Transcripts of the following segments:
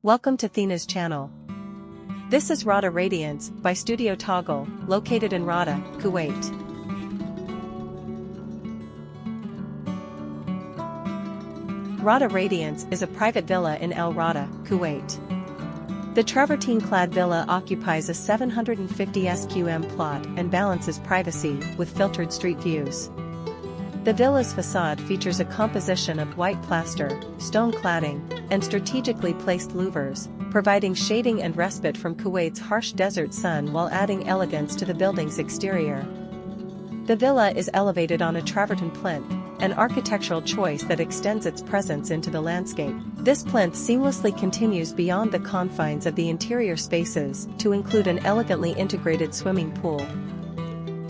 Welcome to Thena's channel. This is Rawda Radiance by Studio Toggle, located in Rawda, Kuwait. Rawda Radiance is a private villa in El Rawda, Kuwait. The travertine-clad villa occupies a 750 sqm plot and balances privacy with filtered street views. The villa's facade features a composition of white plaster, stone cladding, and strategically placed louvers, providing shading and respite from Kuwait's harsh desert sun while adding elegance to the building's exterior. The villa is elevated on a travertine plinth, an architectural choice that extends its presence into the landscape. This plinth seamlessly continues beyond the confines of the interior spaces to include an elegantly integrated swimming pool.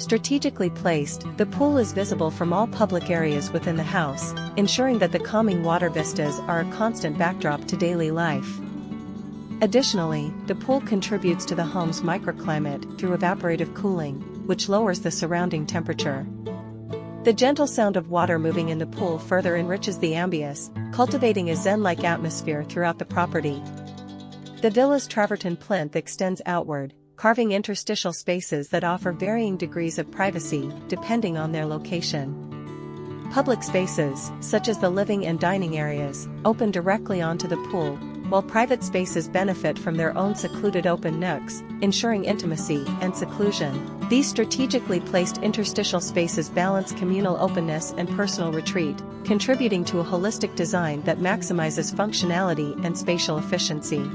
Strategically placed, the pool is visible from all public areas within the house, ensuring that the calming water vistas are a constant backdrop to daily life. Additionally, the pool contributes to the home's microclimate through evaporative cooling, which lowers the surrounding temperature. The gentle sound of water moving in the pool further enriches the ambieace, cultivating a Zen-like atmosphere throughout the property. The villa's travertine plinth extends outward, carving interstitial spaces that offer varying degrees of privacy depending on their location. Public spaces, such as the living and dining areas, open directly onto the pool, while private spaces benefit from their own secluded open nooks, ensuring intimacy and seclusion. These strategically placed interstitial spaces balance communal openness and personal retreat, contributing to a holistic design that maximizes functionality and spatial efficiency.